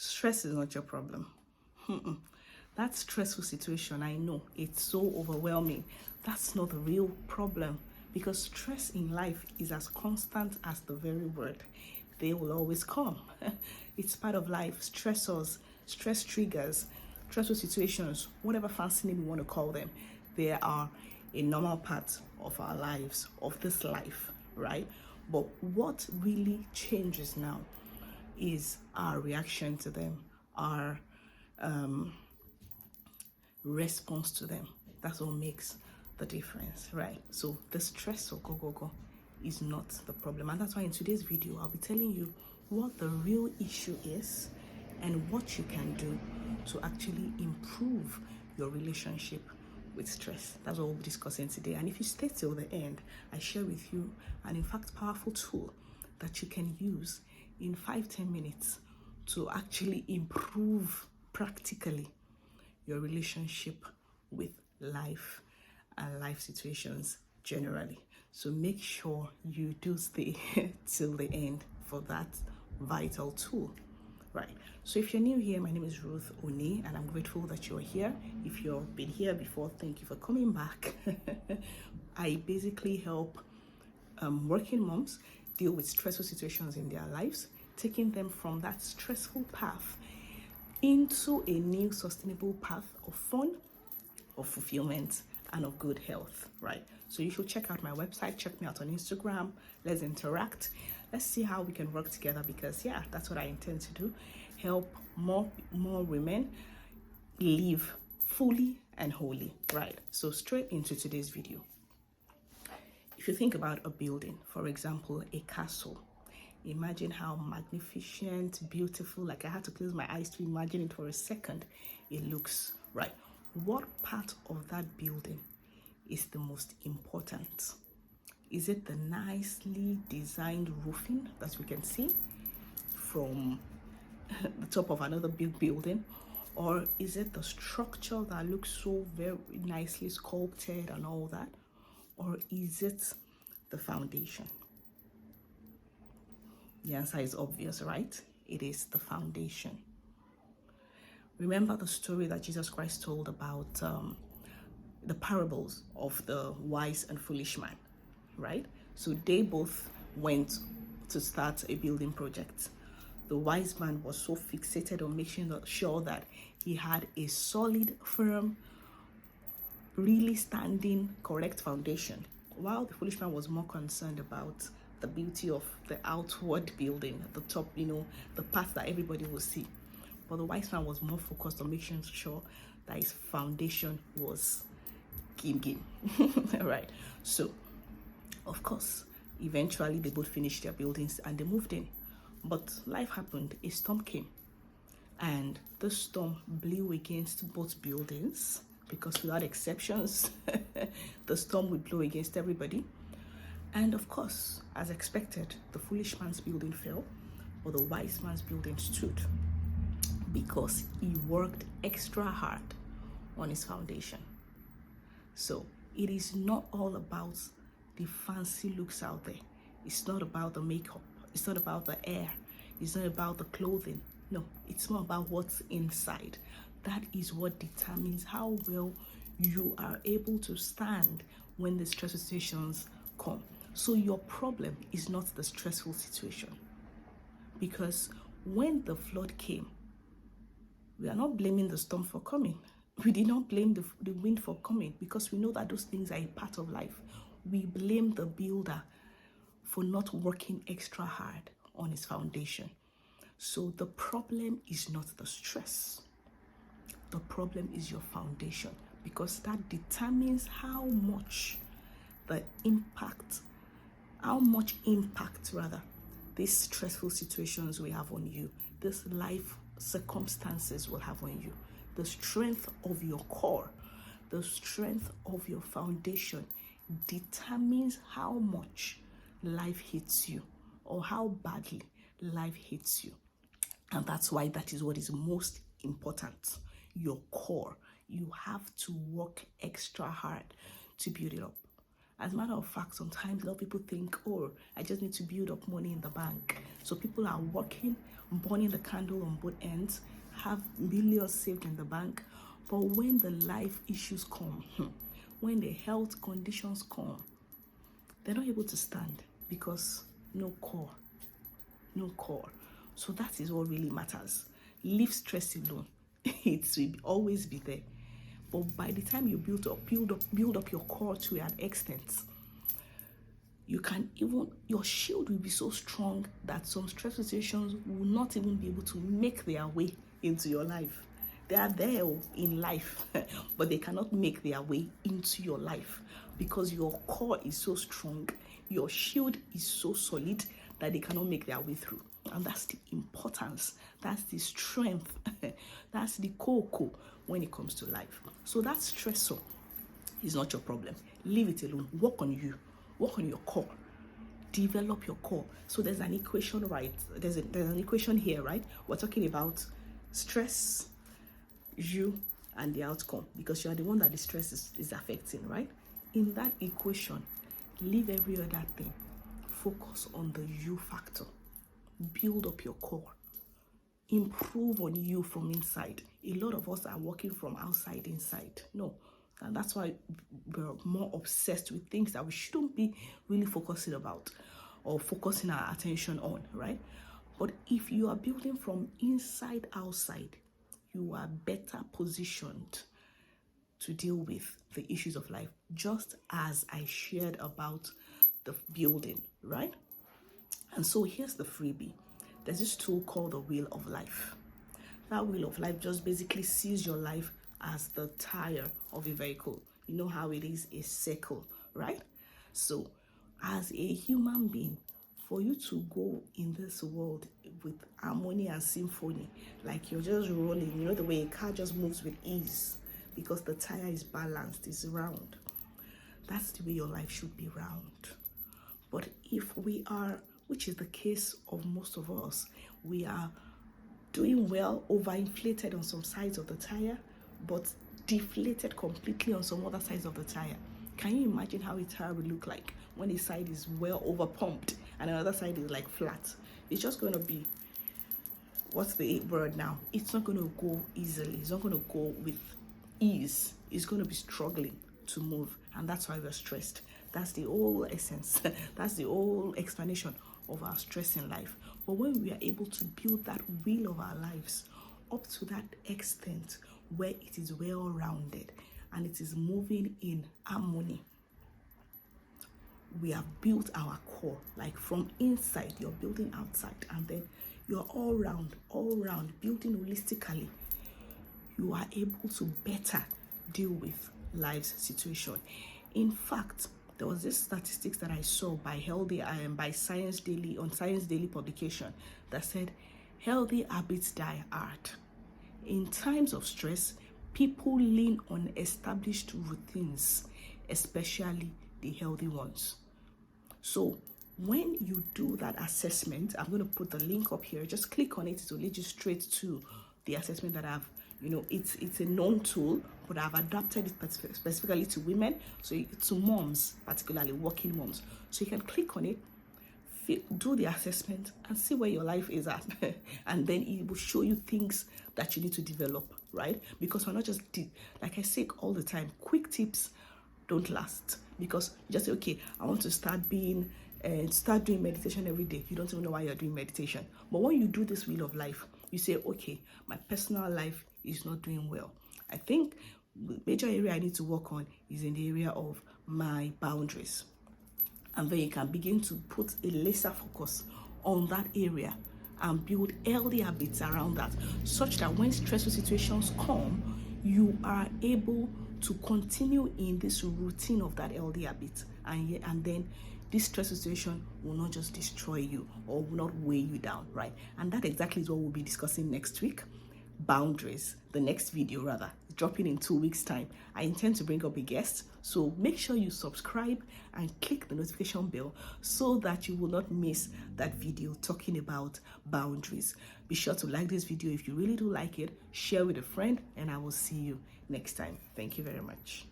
Stress is not your problem. That stressful situation, I know it's so overwhelming. That's not the real problem, because stress in life is as constant as the very word. They will always come. It's part of life. Stressors, stress triggers, stressful situations, whatever fancy name you want to call them, they are a normal part of our lives, of this life, right? But what really changes now is our reaction to them, our response to them. That's what makes the difference, right? So the stress of go is not the problem, and that's why in today's video I'll be telling you what the real issue is and what you can do to actually improve your relationship with stress. That's what we'll be discussing today. And if you stay till the end, I share with you an in fact powerful tool that you can use in 5-10 minutes to actually improve practically your relationship with life and life situations generally. So make sure you do stay till the end for that vital tool, right? So if you're new here, my name is Ruth Oni, and I'm grateful that you're here. If you've been here before, thank you for coming back. I basically help working moms deal with stressful situations in their lives, taking them from that stressful path into a new sustainable path of fun, of fulfillment, and of good health, right? So you should check out my website, check me out on Instagram, let's interact, let's see how we can work together, because yeah, that's what I intend to do. Help more women live fully and wholly, right? So straight into today's video. If you think about a building, for example, a castle, imagine how magnificent, beautiful, like I had to close my eyes to imagine it for a second, it looks, right? What part of that building is the most important? Is it the nicely designed roofing that we can see from the top of another big building? Or is it the structure that looks so very nicely sculpted and all that? Or is it the foundation? The answer is obvious, right? It is the foundation. Remember the story that Jesus Christ told about the parables of the wise and foolish man, right? So they both went to start a building project. The wise man was so fixated on making sure that he had a solid, firm, really standing, correct foundation, while the foolish man was more concerned about the beauty of the outward building, the top, the part that everybody will see. But the wise man was more focused on making sure that his foundation was game. Right? So, of course, eventually they both finished their buildings and they moved in. But life happened, a storm came, and the storm blew against both buildings, because without exceptions, the storm would blow against everybody. And of course, as expected, the foolish man's building fell, but the wise man's building stood, because he worked extra hard on his foundation. So it is not all about the fancy looks out there. It's not about the makeup. It's not about the air. It's not about the clothing. No, it's more about what's inside. That is what determines how well you are able to stand when the stressful situations come. So your problem is not the stressful situation, because when the flood came, we are not blaming the storm for coming. We did not blame the wind for coming, because we know that those things are a part of life. We blame the builder for not working extra hard on his foundation. So the problem is not the stress. The problem is your foundation, because that determines how much impact these stressful situations we have on you, this life circumstances will have on you. The strength of your core, the strength of your foundation determines how much life hits you or how badly life hits you. And that's why that is what is most important. Your core. You have to work extra hard to build it up. As a matter of fact, sometimes a lot of people think, oh, I just need to build up money in the bank. So people are working, burning the candle on both ends, have millions saved in the bank. But when the life issues come, when the health conditions come, they're not able to stand because no core. So that is what really matters. Leave stress alone. It will always be there. But by the time you build up your core to an extent, you can even, your shield will be so strong that some stress situations will not even be able to make their way into your life. They are there in life, but they cannot make their way into your life because your core is so strong, your shield is so solid that they cannot make their way through. And that's the importance, that's the strength, that's the cocoa when it comes to life. So that stressor is not your problem. Leave it alone. Work on you. Work on your core. Develop your core. So there's an equation, right? There's an equation here, right? We're talking about stress, you, and the outcome, because you are the one that the stress is affecting, right? In that equation, leave every other thing. Focus on the you factor. Build up your core. Improve on you from inside. A lot of us are working from outside inside. No. And that's why we're more obsessed with things that we shouldn't be really focusing about or focusing our attention on, right? But if you are building from inside outside, you are better positioned to deal with the issues of life, just as I shared about the building, right? And so here's the freebie. There's this tool called the Wheel of Life. That Wheel of Life just basically sees your life as the tire of a vehicle. You know how it is a circle, right? So as a human being, for you to go in this world with harmony and symphony, like you're just rolling, you know, the way a car just moves with ease because the tire is balanced, it's round. That's the way your life should be round. But if we are, which is the case of most of us, we are doing well, overinflated on some sides of the tire, but deflated completely on some other sides of the tire. Can you imagine how a tire would look like when a side is well over pumped and another side is like flat? It's just going to be, what's the word now? It's not going to go easily. It's not going to go with ease. It's going to be struggling to move, and that's why we're stressed. That's the whole essence. That's the whole explanation of our stress in life. But when we are able to build that wheel of our lives up to that extent where it is well rounded and it is moving in harmony, we have built our core. Like from inside, you're building outside, and then you're all round, building holistically. You are able to better deal with life's situation. In fact, there was this statistics that I saw by by Science Daily on Science Daily publication that said healthy habits die hard. In times of stress, people lean on established routines, especially the healthy ones. So when you do that assessment, I'm going to put the link up here. Just click on it to lead you straight to the assessment that I've, it's a known tool, but I've adapted it specifically to women, so to moms, particularly working moms. So you can click on it, do the assessment, and see where your life is at. And then it will show you things that you need to develop, right? Because we're not just, like I say all the time, quick tips don't last. Because you just say, okay, I want to start doing meditation every day. You don't even know why you're doing meditation. But when you do this wheel of life, you say, okay, my personal life is not doing well. I think the major area I need to work on is in the area of my boundaries. And then you can begin to put a laser focus on that area and build healthy habits around that, such that when stressful situations come, you are able to continue in this routine of that healthy habit, and then this stress situation will not just destroy you or will not weigh you down, right? And that exactly is what we'll be discussing next week. Boundaries, the next video rather, dropping in 2 weeks time. I intend to bring up a guest, so make sure you subscribe and click the notification bell so that you will not miss that video talking about boundaries. Be sure to like this video if you really do like it, share with a friend, and I will see you next time. Thank you very much.